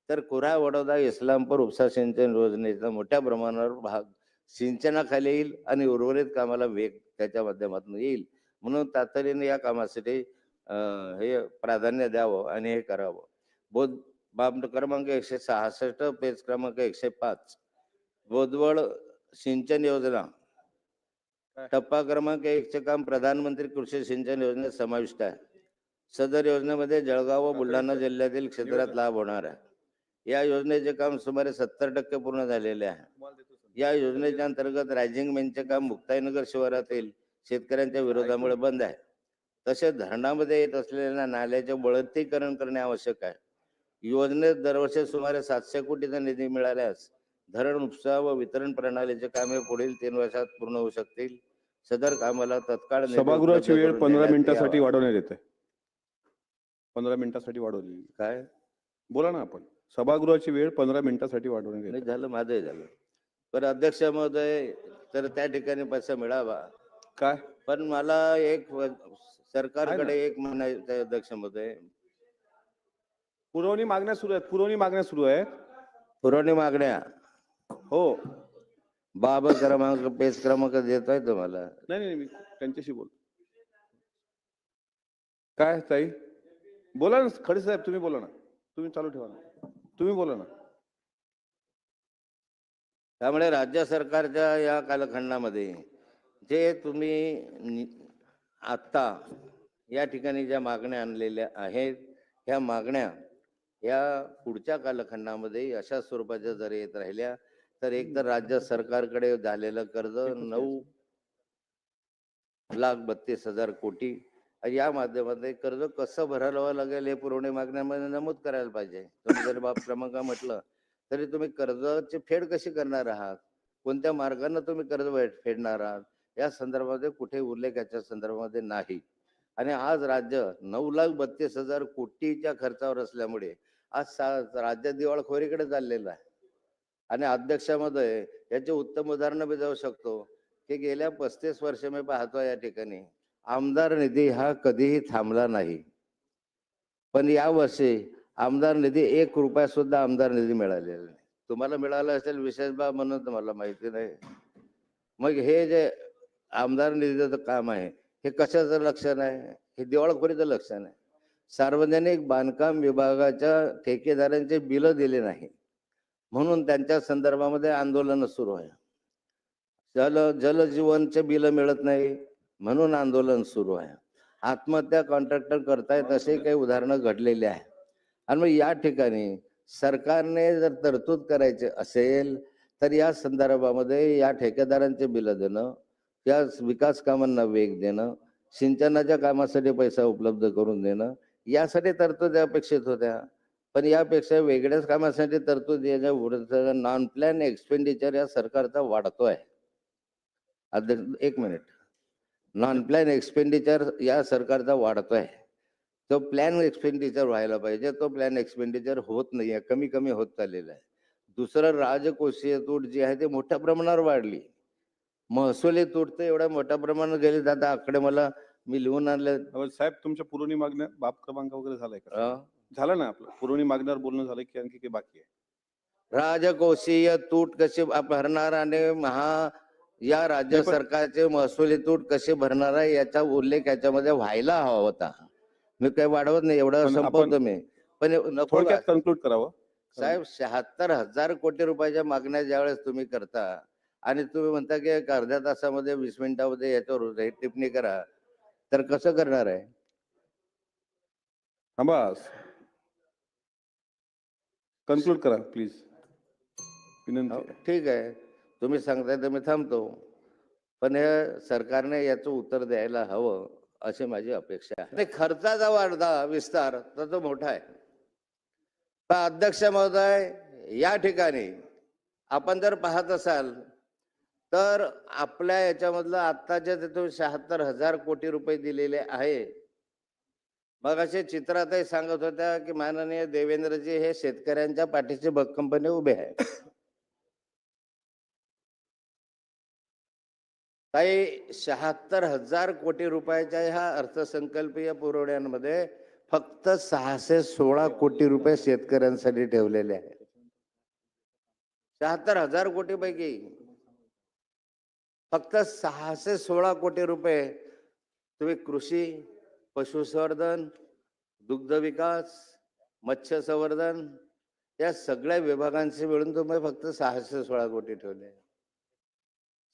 तर कुऱ्हा वडोदा इस्लामपूर उपसा सिंचन योजनेचा मोठ्या प्रमाणावर भाग सिंचनाखाली येईल आणि उर्वरित कामाला वेग त्याच्या माध्यमातून येईल. म्हणून तातडीने या कामासाठी हे प्राधान्य द्यावं आणि हे करावं. बाब क्रमांक 166, पेज क्रमांक 105, बोदवड सिंचन योजना टप्पा क्रमांक 1चे काम प्रधानमंत्री कृषी सिंचन योजनेत समाविष्ट आहे. सदर योजनेमध्ये जळगाव व बुलढाणा जिल्ह्यातील क्षेत्रात लाभ होणार आहे. या योजनेचे काम सुमारे 70% पूर्ण झालेले आहे. या योजनेच्या अंतर्गत रायझिंग मेनचे काम मुक्ताईनगर शिवारातील शेतकऱ्यांच्या विरोधामुळे बंद आहे. तसेच धरणामध्ये येत असलेल्या नाल्याचे बळवंतीकरण करणे आवश्यक आहे. योजनेत दरवर्षी सुमारे 700 कोटीचा निधी मिळाल्यास धरण उपसा व वितरण प्रणालीचे कामे पुढील 3 वर्षात पूर्ण होऊ शकतील. सदर कामाला तत्काळ निधी सभागृहाची उपलब्ध वेळ करून 15 देण्यात मिनिटासाठी यावा. वाढवण्यात येते. 15 मिनिटासाठी वाढवली. काय बोला ना आपण. सभागृहाची वेळ 15 मिनिटासाठी वाढवण्यात नाही येते. झालं, माझंही झालं. पण अध्यक्ष महोदय, तर त्या ठिकाणी पैसा मिळावा. काय पण मला एक सरकारकडे एक म्हणायचं आहे अध्यक्ष महोदय, पुरवणी मागण्या सुरू आहेत, पुरवणी मागण्या सुरू आहेत. पुरवणी मागण्या हो. बाब क्रमांक पेज क्रमांक देतोय तुम्हाला. नाही नाही, मी त्यांच्याशी बोल. काय ताई, बोला ना खडसे साहेब, तुम्ही बोला ना, तुम्ही चालू ठेवा ना, तुम्ही बोला ना. त्यामुळे राज्य सरकारच्या या कालखंडामध्ये जे तुम्ही आत्ता या ठिकाणी ज्या मागण्या आणलेल्या आहेत, ह्या मागण्या या पुढच्या कालखंडामध्ये अशा स्वरूपाच्या जर येत राहिल्या तर एक तर राज्य सरकारकडे झालेलं कर्ज 9,32,000 कोटी या माध्यमातून कर्ज कसं भरावं लागेल हे पुरवणी मागण्यामध्ये नमूद करायला पाहिजे. तुम्ही जरी बाब क्रमांक म्हटलं तरी तुम्ही कर्जाची फेड कशी करणार आहात, कोणत्या मार्गाने तुम्ही कर्ज फेडणार आहात या संदर्भामध्ये कुठे उल्लेख याच्या संदर्भामध्ये नाही. आणि आज राज्य 9,32,000 कोटीच्या खर्चावर असल्यामुळे आज राज्य दिवाळखोरीकडे चाललेलं आहे. आणि अध्यक्षामध्ये याचे उत्तम उदाहरण मी जाऊ शकतो की गेल्या 35 वर्ष मी पाहतो या ठिकाणी आमदार निधी हा कधीही थांबला नाही, पण या वर्षी आमदार निधी 1 रुपया सुद्धा आमदार निधी मिळालेला नाही. तुम्हाला मिळाला असेल विशेष बाब म्हणून तुम्हाला माहिती नाही. मग हे जे आमदार निधीचं काम आहे हे कशाचं लक्षण आहे? हे दिवाळखोरीचं लक्षण आहे. सार्वजनिक बांधकाम विभागाच्या ठेकेदारांचे बिलं दिले नाही म्हणून त्यांच्या संदर्भामध्ये आंदोलन सुरू आहे. जलजीवनचे बिलं मिळत नाही म्हणून आंदोलन सुरू आहे. आत्महत्या कॉन्ट्रॅक्टर करतायत असे काही उदाहरणं घडलेले आहे. आणि मग या ठिकाणी सरकारने जर तरतूद करायचे असेल तर या संदर्भामध्ये या ठेकेदारांचे बिलं देणं, या विकास कामांना वेग देणं, सिंचनाच्या कामासाठी पैसा उपलब्ध करून देणं यासाठी तरतूद अपेक्षित होत्या. पण यापेक्षा वेगळ्याच कामासाठी तरतूद याच्या नॉन प्लॅन एक्सपेंडिचर या सरकारचा वाढतोय. एक मिनिट, नॉन प्लॅन एक्सपेंडिचर या सरकारचा वाढतोय. तो प्लॅन एक्सपेंडिचर व्हायला पाहिजे, तो प्लॅन एक्सपेंडिचर होत नाहीये, कमी कमी होत चाललेला आहे. दुसरं राजकोषीय तूट जी आहे ती मोठ्या प्रमाणावर वाढली. महसुली तूट तर एवढ्या मोठ्या प्रमाणात गेली जाता आकडे मला मी लिहून आणले. साहेब तुमच्या पुरवणी मागण्या बाब क्रमांक वगैरे झालाय का? अं? झालं ना आपलं पुरवणी मागण्यावर बोलणं झालं की आणखी काही बाकी आहे? राजकोषीय तूट कशी भरणार आणि या राज्य सरकारचे महसुली तूट कशी भरणार आहे याचा उल्लेख याच्यामध्ये व्हायला हवा होता. मी काही वाढवत नाही, एवढं संपवतो मी. पण नको कन्क्लूड करावं साहेब. 76,000 कोटी रुपयाच्या मागण्या ज्यावेळेस तुम्ही करता आणि तुम्ही म्हणता की एक अर्ध्या तासामध्ये 20 मिनिटामध्ये याच्यावर टिप्पणी करा, तर कसं करणार आहे? कन्क्लूड करा प्लीज, विनंती. ठीक आहे, तुम्ही सांगताय तर मी थांबतो, पण हे सरकारने याचं उत्तर द्यायला हवं अशी माझी अपेक्षा आहे. खर्चाचा वाढता विस्तार तर तो मोठा आहे. पण अध्यक्ष महोदय, या ठिकाणी आपण जर पाहत असाल तर आपल्या याच्यामधलं आत्ताच्या तिथून 76,000 कोटी रुपये दिलेले आहे. मग असे चित्रातही सांगत होत्या की माननीय देवेंद्रजी हे शेतकऱ्यांच्या पाठीशी भक्कमपणे उभे आहे. काही 76,000 कोटी रुपयाच्या ह्या अर्थसंकल्पीय पुरवण्यांमध्ये फक्त 616 कोटी रुपये शेतकऱ्यांसाठी ठेवलेले आहेत. 76,000 कोटी पैकी फक्त 616 कोटी रुपये तुम्ही कृषी, पशुसंवर्धन, दुग्ध विकास, मत्स्य संवर्धन या सगळ्या विभागांशी मिळून तुम्ही फक्त 616 कोटी ठेवले.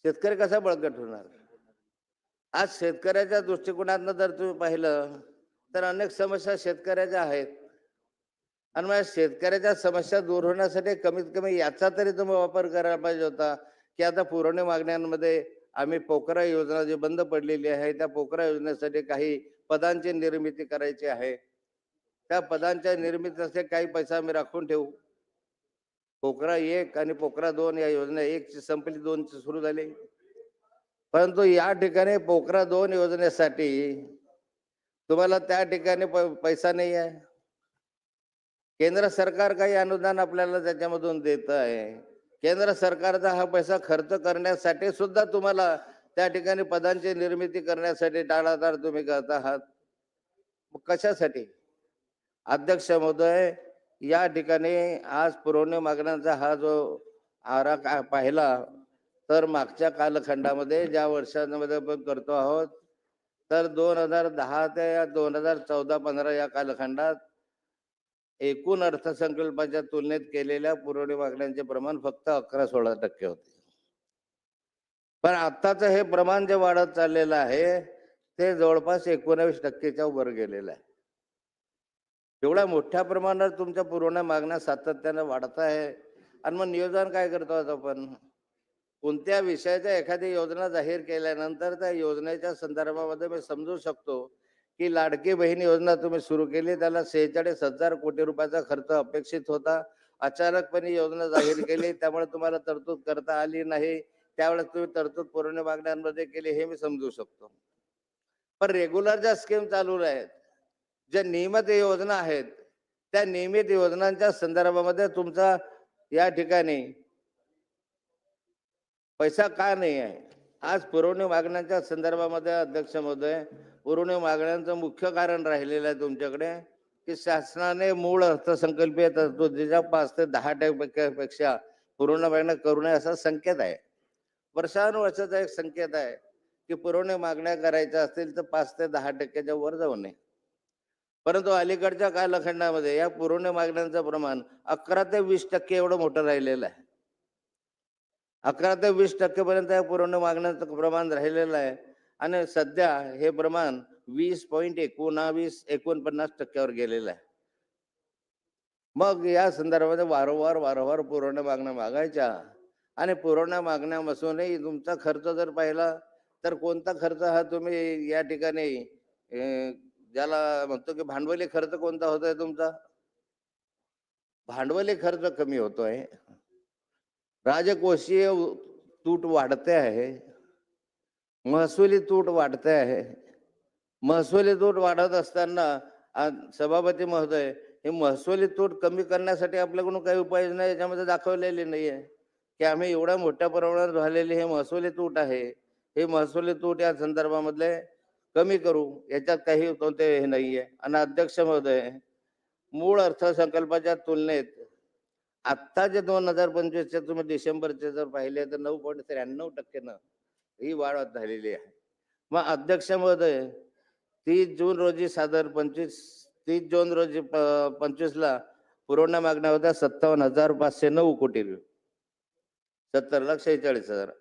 शेतकरी कसा बळकट होणार? आज शेतकऱ्याच्या दृष्टिकोनातनं जर तुम्ही पाहिलं तर अनेक समस्या शेतकऱ्याच्या आहेत. आणि मग शेतकऱ्याच्या समस्या दूर होण्यासाठी कमीत कमी याचा तरी तुम्ही वापर करायला पाहिजे होता की आता पुरवणी मागण्यांमध्ये आम्ही पोकरा योजना जी बंद पडलेली आहे त्या पोकरा योजनेसाठी काही पदांची निर्मिती करायची आहे. त्या पदांच्या निर्मितीसाठी काही पैसा आम्ही राखून ठेवू. पोकरा 1 आणि पोकरा 2 या योजना 1 ची संपली, 2 ची सुरू झाली. परंतु या ठिकाणी पोकरा 2 योजनेसाठी तुम्हाला त्या ठिकाणी पैसा नाही आहे. केंद्र सरकार काही अनुदान आपल्याला त्याच्यामधून देत आहे. केंद्र सरकारचा हा पैसा खर्च करण्यासाठी सुद्धा तुम्हाला त्या ठिकाणी पदांची निर्मिती करण्यासाठी टाळाटाळ तुम्ही करत आहात. कशासाठी? अध्यक्ष महोदय, या ठिकाणी आज पुरवणी मागण्यांचा हा जो आरा पाहिला तर मागच्या कालखंडामध्ये ज्या वर्षांमध्ये आपण करतो आहोत तर 2010 ते 2014-15 या कालखंडात एकूण अर्थसंकल्पाच्या तुलनेत केलेल्या पुरवणी मागण्यांचे प्रमाण फक्त 11-16% होते. पण आत्ताचं हे प्रमाण जे वाढत चाललेलं आहे ते जवळपास 19% वर गेलेलं आहे. एवढ्या मोठ्या प्रमाणात तुमच्या पुरवण्या मागण्या सातत्यानं वाढत आहे आणि मग नियोजन काय करतो आहोत आपण? कोणत्या विषयाच्या एखादी योजना जाहीर केल्यानंतर त्या योजनेच्या संदर्भामध्ये मी समजू शकतो की लाडकी बहीण योजना तुम्ही सुरू केली, त्याला 46,000 कोटी रुपयाचा खर्च अपेक्षित होता. अचानकपणे योजना जाहीर केली, त्यामुळे तुम्हाला तरतूद करता आली नाही. त्यावेळेस तुम्ही तरतूद पुरवणी मागण्यांमध्ये केली, हे मी समजू शकतो. पण रेग्युलर ज्या स्कीम चालू आहेत, ज्या नियमित योजना आहेत, त्या नियमित योजनांच्या संदर्भामध्ये तुमचा या ठिकाणी पैसा का नाही आहे? आज पुरवणी मागण्यांच्या संदर्भामध्ये अध्यक्ष महोदय, पुरवणी मागण्यांचं मुख्य कारण राहिलेलं आहे तुमच्याकडे की शासनाने मूळ अर्थसंकल्पीय तरतुदीच्या 5 ते 10% पेक्षा पुरवणी मागण्या करू नये असा संकेत आहे. वर्षानुवर्षाचा एक संकेत आहे की पुरवणी मागण्या करायच्या असतील तर 5 ते 10% वर जाऊ नये. परंतु अलीकडच्या कालखंडामध्ये या पुरवणी मागण्यांचं प्रमाण 11 ते 20% एवढं मोठं राहिलेलं आहे. 11 ते 20% पर्यंत या पुरवणी मागण्यांचं प्रमाण राहिलेलं आहे आणि सध्या हे प्रमाण 20.49 वर गेलेलं आहे. मग या संदर्भात वारंवार पुरवण्या मागण्या मागायच्या आणि पुरवण्या मागण्यापासूनही तुमचा खर्च जर पाहिला तर कोणता खर्च हा तुम्ही या ठिकाणी ज्याला म्हणतो की भांडवली खर्च कोणता होतोय तुमचा? भांडवली खर्च कमी होतोय. राजकोषीय तूट वाढते आहे. महसुली तूट वाढते आहे. महसुली तूट वाढत असताना सभापती महोदय, हे महसुली तूट कमी करण्यासाठी आपल्याकडून काही उपाययोजना याच्यामध्ये दाखवलेली नाहीये की आम्ही एवढ्या मोठ्या प्रमाणात झालेली हे महसुली तूट आहे, हे महसुली तूट या संदर्भामधले कमी करू, याच्यात काही कोणते हे नाहीये. आणि अध्यक्ष महोदय, मूळ अर्थसंकल्पाच्या तुलनेत आत्ता जे 2025चे तुम्ही डिसेंबरचे जर पाहिले तर 9.93% ही वाढ झालेली आहे. मग अध्यक्ष महोदय, 30 जून रोजी 30 जून रोजी 25ला पुरवण्या मागण्या होत्या 57,509 कोटी रुपये, 70,46,000.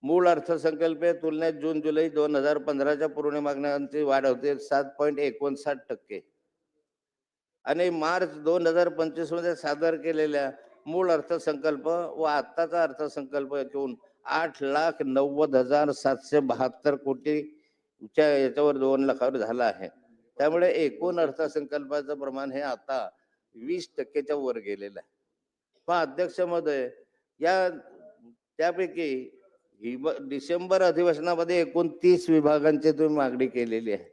मूळ अर्थसंकल्पीय तुलनेत जून जुलै 2015च्या पुरवणी मागण्यांची वाढ होते 7.59% आणि मार्च 2025 मध्ये सादर केलेल्या मूळ अर्थसंकल्प व आत्ताचा अर्थसंकल्प घेऊन 8,90,772 कोटीच्या याच्यावर 2 लाखावर झाला आहे. त्यामुळे एकूण अर्थसंकल्पाचं प्रमाण हे आता 20%च्या वर गेलेलं आहे. पण अध्यक्ष महोदय, या त्यापैकी डिसेंबर अधिवेशनामध्ये एकूण 30 विभागांची तुम्ही मागणी केलेली आहे.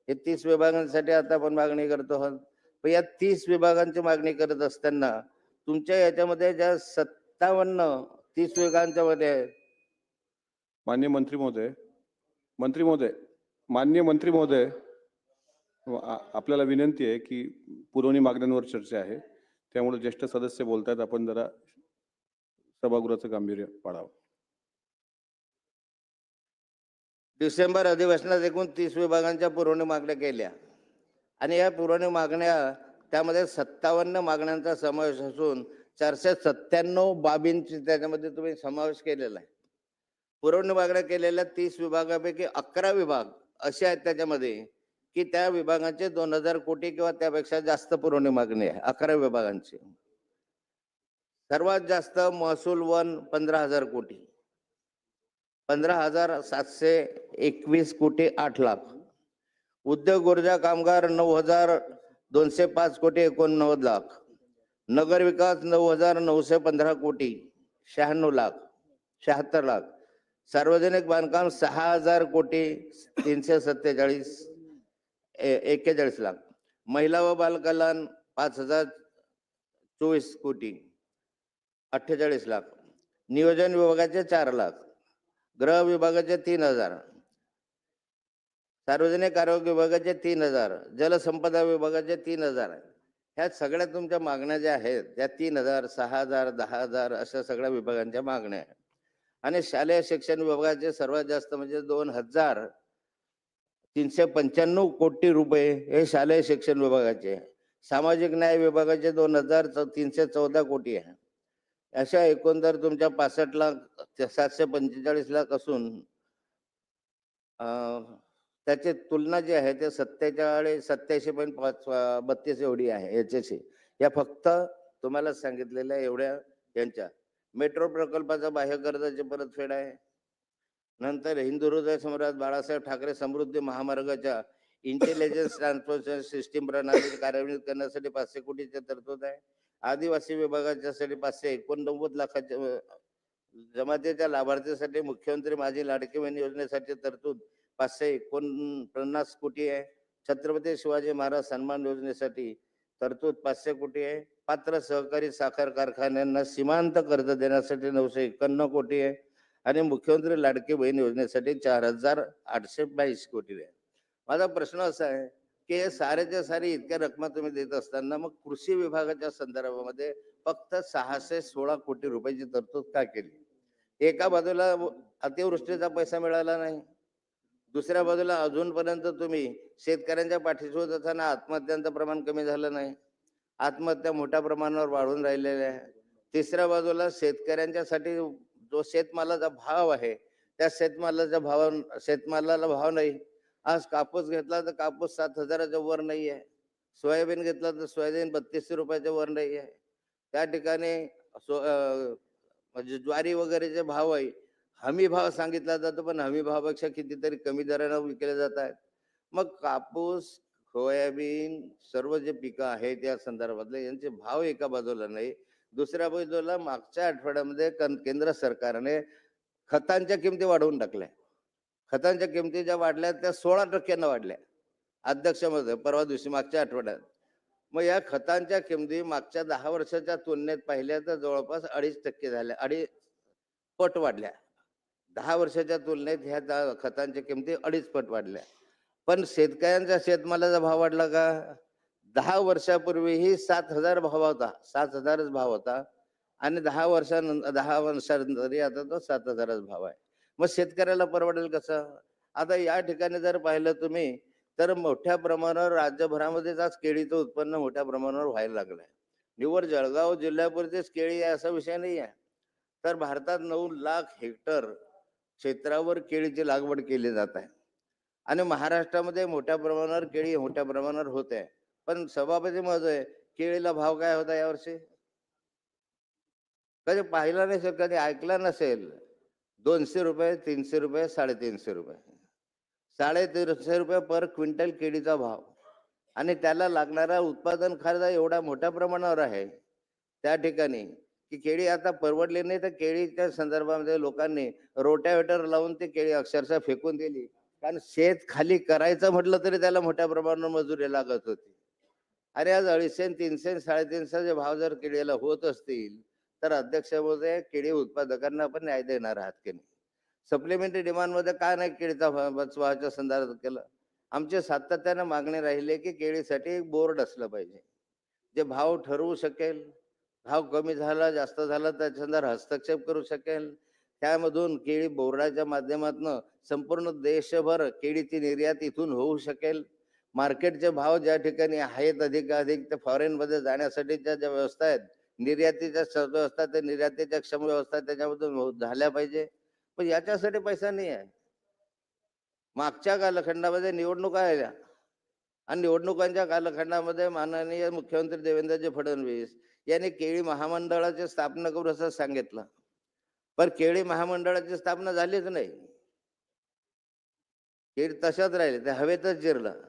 हे 30 विभागांसाठी आता आपण मागणी करतो आहोत. पण या 30 विभागांची मागणी करत असताना तुमच्या याच्यामध्ये ज्या 30 विभागांच्या मध्ये माननीय मंत्री महोदय, माननीय मंत्री महोदय, आपल्याला विनंती आहे की पुरवणी मागण्यांवर चर्चा आहे, त्यामुळे ज्येष्ठ सदस्य बोलतायत, आपण जरा सभागृहाचं गांभीर्य पाळावं. डिसेंबर अधिवेशनात एकूण 30 विभागांच्या पुरवणी मागण्या केल्या आणि या पुरवणी मागण्या त्यामध्ये 57 मागण्यांचा समावेश असून 497 बाबींची त्याच्यामध्ये तुम्ही समावेश केलेला आहे. पुरवणी मागण्या केलेल्या 30 विभागापैकी 11 विभाग असे आहेत त्याच्यामध्ये की त्या विभागांचे 2,000 कोटी किंवा त्यापेक्षा जास्त पुरवणी मागणी आहे. 11 विभागांची. सर्वात जास्त महसूल वन 15,000 कोटी, 15,721 कोटी 8 लाख. उद्योग ऊर्जा कामगार 9,205 कोटी 89 लाख. नगर विकास 9,915 कोटी 96 लाख 76 लाख. सार्वजनिक बांधकाम 6,000 कोटी 347 लाख. महिला व बालकल्याण 5,024 कोटी 48 लाख. नियोजन विभागाचे 4 लाख. गृह विभागाचे 3,000. सार्वजनिक आरोग्य विभागाचे 3,000. जलसंपदा विभागाचे 3,000. ह्या सगळ्या तुमच्या मागण्या ज्या आहेत त्या 3,000, 6,000, 10,000 अशा सगळ्या विभागांच्या मागण्या आहेत. आणि शालेय शिक्षण विभागाचे सर्वात जास्त म्हणजे 2,395 कोटी रुपये हे शालेय शिक्षण विभागाचे आहे. सामाजिक न्याय विभागाचे 2,314 कोटी आहे. अशा एकंदर तुमच्या 65 लाख 745 लाख असून अ, त्याची तुलना जी आहे ते 87 एवढी आहे याच्याशी. या फक्त तुम्हाला सांगितलेल्या एवढ्या यांच्या. मेट्रो प्रकल्पाचा बाह्य कर्जाची परतफेड आहे. नंतर हिंदू हृदय सम्राट बाळासाहेब ठाकरे समृद्धी महामार्गाच्या इंटेलिजन्स ट्रान्सफर सिस्टीम प्रणाली कार्यान्वित करण्यासाठी 500 कोटीची तरतूद आहे. आदिवासी विभागाच्यासाठी 589 लाखाच्या जमातीच्या लाभार्थीसाठी मुख्यमंत्री माझी लाडकी बहीण योजनेसाठी तरतूद 549 कोटी आहे. छत्रपती शिवाजी महाराज सन्मान योजनेसाठी तरतूद 500 कोटी आहे. पात्र सहकारी साखर कारखान्यांना सीमांत कर्ज देण्यासाठी 951 कोटी आहे. आणि मुख्यमंत्री लाडकी बहीण योजनेसाठी 4,822 कोटी आहे. माझा प्रश्न असा आहे की हे सारेच्या सारे इतक्या रकमा तुम्ही देत असताना मग कृषी विभागाच्या संदर्भामध्ये फक्त 616 कोटी रुपयाची तरतूद का केली? एका बाजूला अतिवृष्टीचा पैसा मिळाला नाही, दुसऱ्या बाजूला अजूनपर्यंत तुम्ही शेतकऱ्यांच्या पाठीशी होत असताना आत्महत्यांचं प्रमाण कमी झालं नाही, आत्महत्या मोठ्या प्रमाणावर वाढून राहिलेल्या आहे. तिसऱ्या बाजूला शेतकऱ्यांच्यासाठी जो शेतमालाचा भाव आहे त्या शेतमालाला भाव नाही. आज कापूस घेतला तर कापूस 7,000च्या वर नाही आहे. सोयाबीन घेतला तर सोयाबीन 3200 रुपयाच्या वर नाही आहे. त्या ठिकाणी म्हणजे ज्वारी वगैरेचे भाव आहे, हमी भाव सांगितला जातो पण हमी भावापेक्षा कितीतरी कमी दराने विकले जात आहेत. मग कापूस, सोयाबीन सर्व जे पिकं आहेत या संदर्भातले यांचे भाव एका बाजूला नाही, दुसऱ्या बाजूला मागच्या आठवड्यामध्ये केंद्र सरकारने खतांच्या किमती वाढवून टाकल्या. खतांच्या किमती ज्या वाढल्या त्या 16% वाढल्या अध्यक्षामध्ये परवा दिवशी मागच्या आठवड्यात. मग या खतांच्या किमती मागच्या 10 वर्षाच्या तुलनेत पाहिल्या तर जवळपास 2.5% झाल्या, 2.5 पट वाढल्या. 10 वर्षाच्या तुलनेत ह्या खतांच्या किमती 2.5 पट वाढल्या. पण शेतकऱ्यांच्या शेतमालाचा भाव वाढला का? 10 वर्षापूर्वीही 7,000 भाव होता, 7,000च भाव होता आणि 10 वर्षानंतरही आता तो 7,000च भाव आहे. मग शेतकऱ्याला परवडेल कसं? आता या ठिकाणी जर पाहिलं तुम्ही तर मोठ्या प्रमाणावर राज्यभरामध्येच आज केळीचं उत्पन्न मोठ्या प्रमाणावर व्हायला लागलंय. निव्वळ जळगाव जिल्ह्यापुरतीच केळी आहे असा विषय नाही आहे. तर भारतात 9 लाख हेक्टर क्षेत्रावर केळीची लागवड केली जात आहे आणि महाराष्ट्रामध्ये मोठ्या प्रमाणावर केळी मोठ्या प्रमाणावर होत आहे. पण सभापती महोदय, केळीला भाव काय होता यावर्षी? कधी पाहिला नसेल, कधी ऐकला नसेल. 200 रुपये, 300 रुपये, 350 रुपये. 350 रुपये पर क्विंटल केळीचा भाव आणि त्याला लागणारा उत्पादन खर्च एवढा मोठ्या प्रमाणावर आहे त्या ठिकाणी की केळी आता परवडली नाही. तर केळीच्या संदर्भामध्ये लोकांनी रोटावेटर लावून ते केळी अक्षरशः फेकून दिली. कारण शेत खाली करायचं म्हटलं तरी त्याला मोठ्या प्रमाणावर मजुरी लागत होती. अरे आज 250, 300, 350 भाव जर केळीला होत असतील तर अध्यक्ष महोदय, केळी उत्पादकांना आपण न्याय देणार आहात की नाही? सप्लिमेंटरी डिमांड मध्ये काय नाही केळीचा भावाच्या संदर्भात केलं? आमचे सातत्याने मागणी राहिली की केळीसाठी एक बोर्ड असलं पाहिजे जे भाव ठरवू शकेल, भाव कमी झाला जास्त झाला त्याच्या संदर्भात हस्तक्षेप करू शकेल. त्यामधून केळी बोर्डाच्या माध्यमातून संपूर्ण देशभर केळीची निर्यात इथून होऊ शकेल. मार्केटचे भाव ज्या ठिकाणी आहेत अधिकाधिक ते फॉरेन मध्ये जाण्यासाठीच्या ज्या व्यवस्था आहेत, निर्यातीच्या व्यवस्था, त्या निर्यातीच्या क्षम व्यवस्था त्याच्यामधून झाल्या पाहिजे. पण याच्यासाठी पैसा नाही आहे. मागच्या कालखंडामध्ये निवडणुका आल्या आणि निवडणुकांच्या कालखंडामध्ये माननीय मुख्यमंत्री देवेंद्रजी फडणवीस यांनी केळी महामंडळाची स्थापना करू असं सांगितलं. पण केळी महामंडळाची स्थापना झालीच नाही. केळी तशाच राहिले, ते हवेतच जिरलं.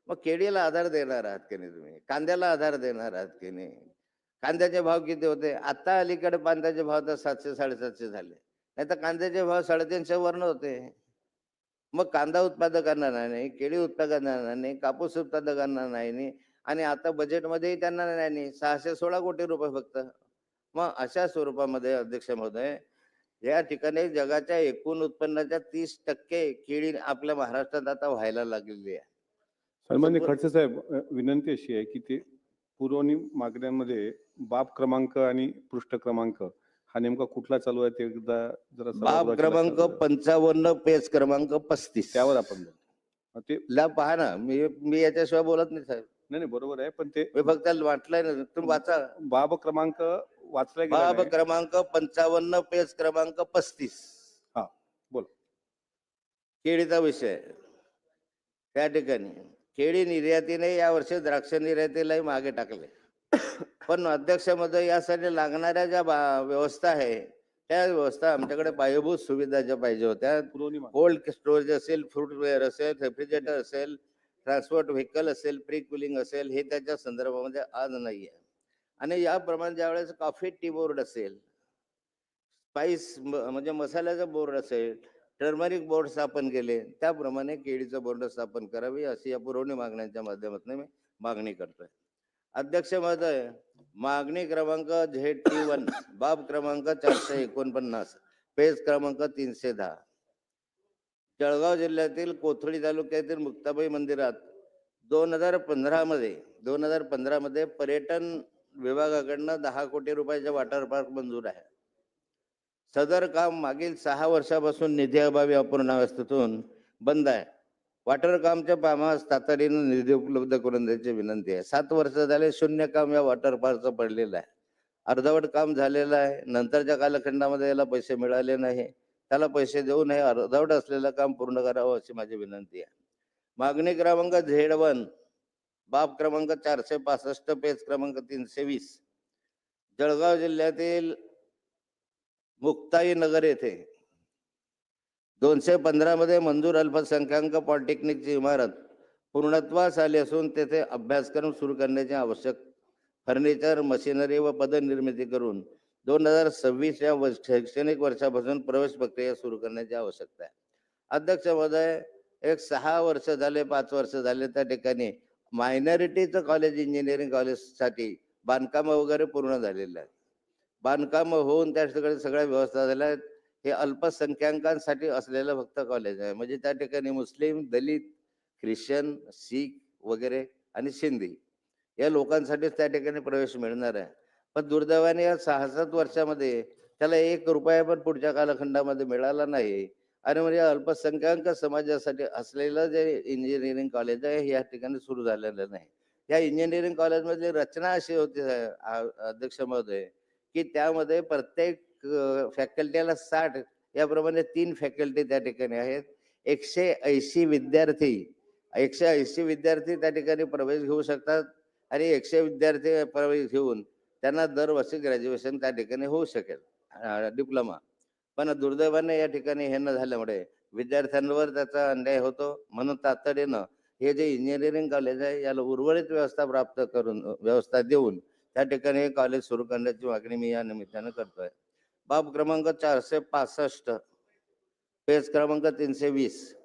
मग केळीला आधार देणार आहात की नाही तुम्ही? कांद्याला आधार देणार आहात की नाही? कांद्याचे भाव किती होते? आता अलीकडे कांद्याचे भाव तर 700 750 झाले. नाही तर कांद्याचे भाव 350 वरनं होते. मग कांदा उत्पादकांना नाही, केळी उत्पादकांना नाही, कापूस उत्पादकांना नाही आणि आता बजेटमध्येही त्यांना नाही. 616 कोटी रुपये फक्त. मग अशा स्वरूपामध्ये अध्यक्ष महोदय, या ठिकाणी जगाच्या एकूण उत्पन्नाच्या 30% केळी आपल्या महाराष्ट्रात आता व्हायला लागलेली आहे. सन्माननीय खडसे साहेब, विनंती अशी आहे की ते पुरवणी मागण्यांमध्ये बाब क्रमांक आणि पृष्ठ क्रमांक हा नेमका कुठला चालू आहे ते एकदा जरा बाब सभागृहाच्या क्रमांक लक्षात 55, पेज क्रमांक 35. त्यावर आपण बोलू. ते ला पहा ना, मी याच्याशिवाय बोलत नाही साहेब. नाही नाही बरोबर आहे, पण ते मी फक्त वाटलंय ना, तुम्ही वाचा. बाब क्रमांक वाचला गेला बाब नाही. क्रमांक 55, पेज क्रमांक 35. हा बोल. केळीचा विषय त्या ठिकाणी केळी निर्यातीने यावर्षी द्राक्ष निर्यातीलाही मागे टाकले. पण अध्यक्ष महोदय, यासाठी लागणाऱ्या ज्या व्यवस्था आहे त्या व्यवस्था आमच्याकडे पायाभूत सुविधा ज्या पाहिजे होत्या, पुरवणी मागणी. कोल्ड स्टोरेज असेल, फूडवेअर असेल, रेफ्रिजरेटर असेल, ट्रान्सपोर्ट व्हेकल असेल, प्री कुलिंग असेल, हे त्याच्या संदर्भामध्ये आज नाहीये. आणि याप्रमाणे ज्यावेळेस कॉफी टी बोर्ड असेल, स्पाइस म्हणजे मसाल्याचा बोर्ड असेल, टर्मरिक बोर्ड स्थापन केले, त्याप्रमाणे केळीचं बोर्ड स्थापन करावी अशी या पुरवणी मागण्यांच्या माध्यमातून मी मागणी करतोय. अध्यक्ष महोदय, मागणी क्रमांक ZT1, बाब क्रमांक 449, पेज क्रमांक 310. जळगाव जिल्ह्यातील कोथळी तालुक्यातील मुक्ताबाई मंदिरात 2015 मध्ये पर्यटन विभागाकडनं 10 कोटी रुपयाचे वॉटर पार्क मंजूर आहे. सदर काम मागील 6 वर्षापासून निधी अभावी अपूर्णावस्थेतून बंद आहे. वॉटर कामच्या कामास तातडीनं निधी उपलब्ध करून द्यायची विनंती आहे. 7 वर्ष झाले शून्य काम या वॉटर पार्कचं पडलेलं आहे. अर्धवट काम झालेलं आहे. नंतरच्या कालखंडामध्ये याला पैसे मिळाले नाही. त्याला पैसे देऊ नये, अर्धवट असलेलं काम पूर्ण करावं अशी माझी विनंती आहे. मागणी क्रमांक Z1, बाब क्रमांक 465, पेज क्रमांक 320. जळगाव जिल्ह्यातील मुक्ताई नगर येथे 215 मध्ये मंजूर अल्पसंख्याक पॉलिटेक्निकची इमारत पूर्णत्वास आली असून तेथे अभ्यासक्रम सुरू करण्याचे आवश्यक फर्निचर, मशिनरी व पदनिर्मिती करून 2026 या शैक्षणिक वर्षापासून प्रवेश प्रक्रिया सुरू करण्याची आवश्यकता आहे. अध्यक्ष महोदय, एक 6 वर्ष झाले, 5 वर्ष झाले त्या ठिकाणी मायनॉरिटीचं कॉलेज, इंजिनिअरिंग कॉलेजसाठी बांधकाम वगैरे पूर्ण झालेलं आहे. बांधकाम होऊन त्या ठिकाणी सगळ्या व्यवस्था झाल्या आहेत. हे अल्पसंख्याकांसाठी असलेलं फक्त कॉलेज आहे. म्हणजे त्या ठिकाणी मुस्लिम, दलित, ख्रिश्चन, शीख वगैरे आणि सिंधी या लोकांसाठीच त्या ठिकाणी प्रवेश मिळणार आहे. पण दुर्दैवाने या 6-7 वर्षामध्ये त्याला 1 रुपया पण पुढच्या कालखंडामध्ये मिळाला नाही. आणि म्हणजे अल्पसंख्याक समाजासाठी असलेलं जे इंजिनिअरिंग कॉलेज आहे या ठिकाणी सुरू झालेलं नाही. या इंजिनिअरिंग कॉलेजमधली रचना अशी होती अध्यक्ष महोदय, की त्यामध्ये प्रत्येक फॅकल्टीला 60 याप्रमाणे 3 फॅकल्टी त्या ठिकाणी आहेत. 180 विद्यार्थी त्या ठिकाणी प्रवेश घेऊ शकतात आणि 100 विद्यार्थी प्रवेश घेऊन त्यांना दरवर्षी ग्रॅज्युएशन त्या ठिकाणी होऊ शकेल, डिप्लोमा. पण दुर्दैवाने या ठिकाणी हे न झाल्यामुळे विद्यार्थ्यांवर त्याचा अन्याय होतो. म्हणून तातडीनं हे जे इंजिनिअरिंग कॉलेज आहे याला उर्वरित व्यवस्था देऊन त्या ठिकाणी हे कॉलेज सुरू करण्याची मागणी मी या निमित्तानं करतोय. बाब क्रमांक 465, पेज क्रमांक 320.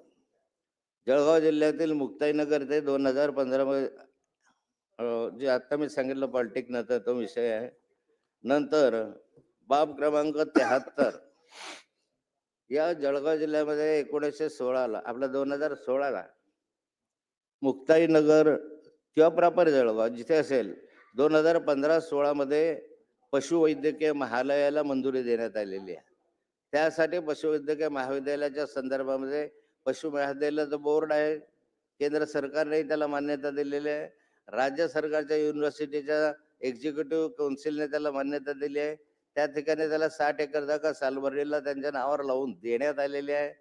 जळगाव जिल्ह्यातील मुक्ताईनगर ते 2015 मध्ये जे आता मी सांगितलं पॉलिटेक्निकचा तो विषय आहे. नंतर बाब क्रमांक 73, या जळगाव जिल्ह्यामध्ये 1916ला आपला 2016ला मुक्ताईनगर किंवा प्रॉपर जळगाव जिथे असेल 2015-16 मध्ये पशुवैद्यकीय महाविद्यालयाला मंजुरी देण्यात आलेली आहे. त्यासाठी पशुवैद्यकीय महाविद्यालयाच्या संदर्भामध्ये पशु महाविद्यालयाचं बोर्ड आहे. केंद्र सरकारने त्याला मान्यता दिलेली आहे. राज्य सरकारच्या युनिव्हर्सिटीच्या एक्झिक्युटिव्ह काउन्सिलने त्याला मान्यता दिली आहे. त्या ठिकाणी त्याला 60 एकर जागा सालबर्डीला त्यांच्या नावावर लावून देण्यात आलेली आहे.